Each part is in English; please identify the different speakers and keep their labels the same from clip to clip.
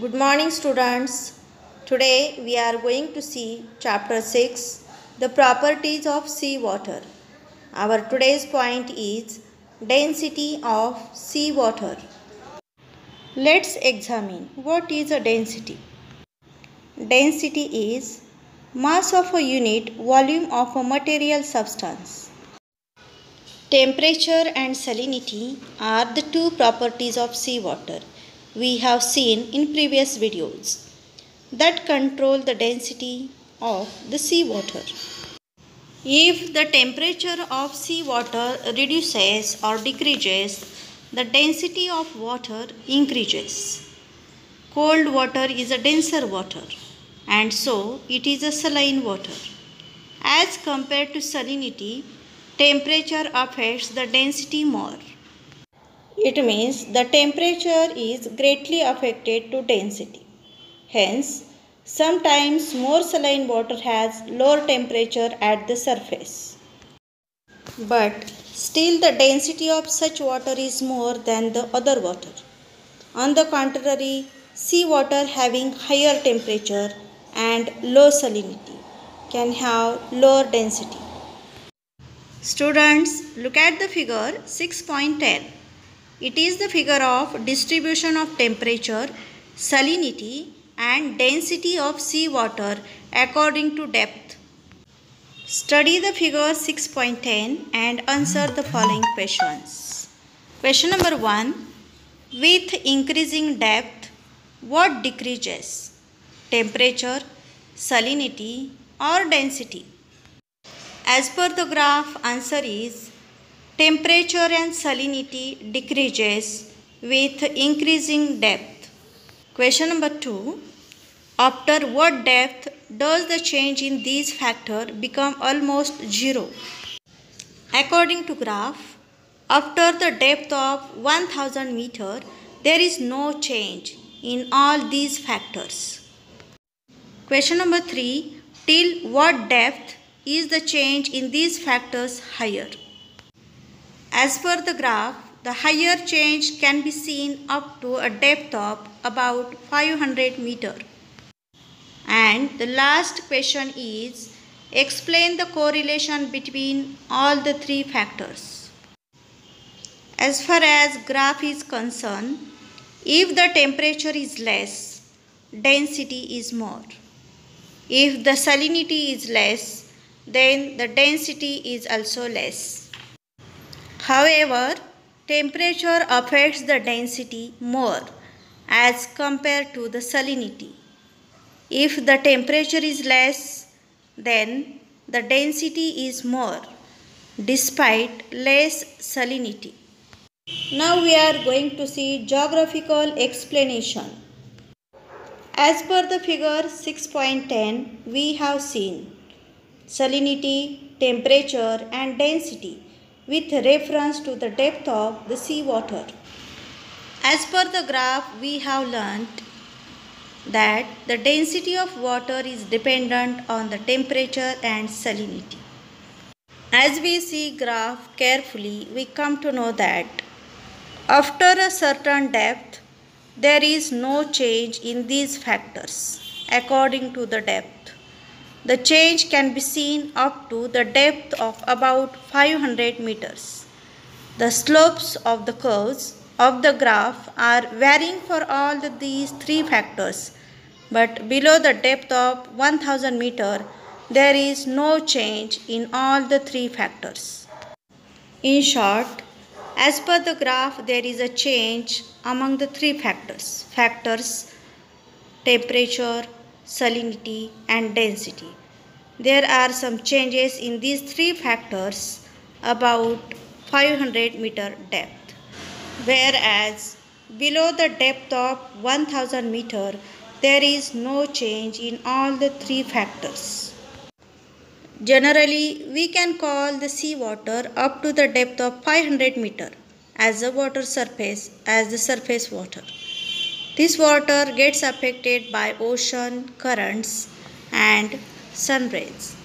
Speaker 1: Good morning, students. Today we are going to see chapter 6, the properties of sea water. Our today's point is density of sea water. Let's examine what is a density. Density is mass of a unit volume of a material substance. Temperature and salinity are the two properties of seawater we have seen in previous videos that control the density of the seawater. If the temperature of seawater reduces or decreases, the density of water increases. Cold water is a denser water, and so it is a saline water. As compared to salinity, temperature affects the density more. It means the temperature is greatly affected to density. Hence, sometimes more saline water has lower temperature at the surface. But still the density of such water is more than the other water. On the contrary, seawater having higher temperature and low salinity can have lower density. Students, look at the figure 6.10. It is the figure of distribution of temperature, salinity and density of seawater according to depth. Study the figure 6.10 and answer the following questions. Question number 1. With increasing depth, what decreases? Temperature, salinity or density? As per the graph, answer is temperature and salinity decreases with increasing depth. Question number 2. After what depth does the change in these factors become almost zero? According to graph, after the depth of 1000 meter, there is no change in all these factors. Question number 3. Till what depth is the change in these factors higher? As per the graph, the higher change can be seen up to a depth of about 500 meter. And the last question is, explain the correlation between all the three factors. As far as graph is concerned, if the temperature is less, density is more. If the salinity is less, then the density is also less. However, temperature affects the density more as compared to the salinity. If the temperature is less, then the density is more despite less salinity. Now we are going to see geographical explanation. As per the figure 6.10, we have seen salinity, temperature and density with reference to the depth of the seawater. As per the graph, we have learnt that the density of water is dependent on the temperature and salinity. As we see graph carefully, we come to know that after a certain depth, there is no change in these factors according to the depth. The change can be seen up to the depth of about 500 meters. The slopes of the curves of the graph are varying for all these three factors, but below the depth of 1000 meter, there is no change in all the three factors. In short, as per the graph, there is a change among the three factors. Temperature, salinity and density. There are some changes in these three factors about 500 meter depth, whereas below the depth of 1000 meter, there is no change in all the three factors. Generally, we can call the seawater up to the depth of 500 meter as the surface water. This water gets affected by ocean currents and sun rays.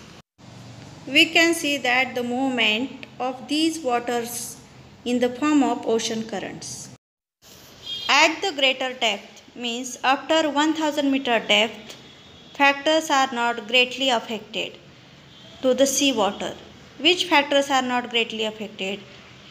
Speaker 1: We can see that the movement of these waters in the form of ocean currents. At the greater depth, means after 1000 meter depth, factors are not greatly affected to the sea water. Which factors are not greatly affected?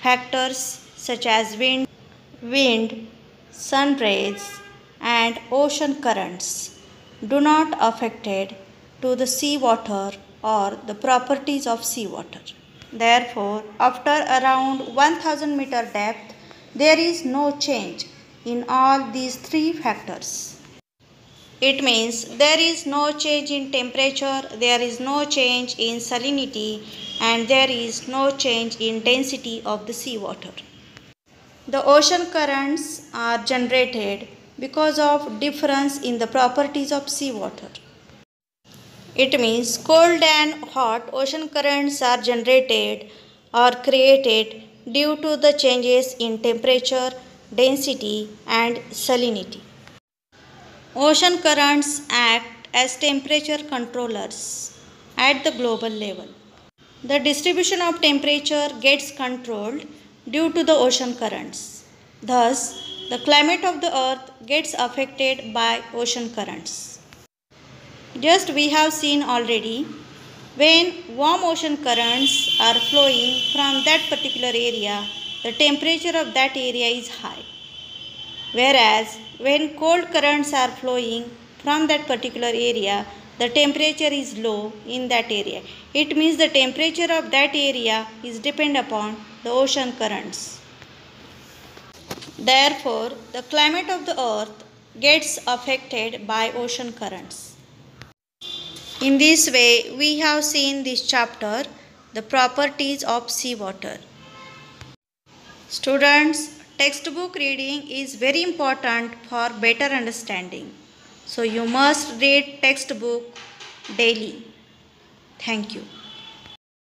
Speaker 1: Factors such as wind, sun rays and ocean currents do not affected to the sea water or the properties of sea water. Therefore, after around 1000 meter depth, there is no change in all these three factors. It means there is no change in temperature, there is no change in salinity, and there is no change in density of the seawater. The ocean currents are generated because of difference in the properties of seawater. It means cold and hot ocean currents are generated or created due to the changes in temperature, density, and salinity. Ocean currents act as temperature controllers at the global level. The distribution of temperature gets controlled due to the ocean currents. Thus, the climate of the earth gets affected by ocean currents. Just we have seen already, when warm ocean currents are flowing from that particular area, the temperature of that area is high. Whereas when cold currents are flowing from that particular area, the temperature is low in that area. It means the temperature of that area is depend upon the ocean currents. Therefore, the climate of the earth gets affected by ocean currents. In this way, we have seen this chapter, the properties of seawater. Students, textbook reading is very important for better understanding. So you must read textbook daily. Thank you.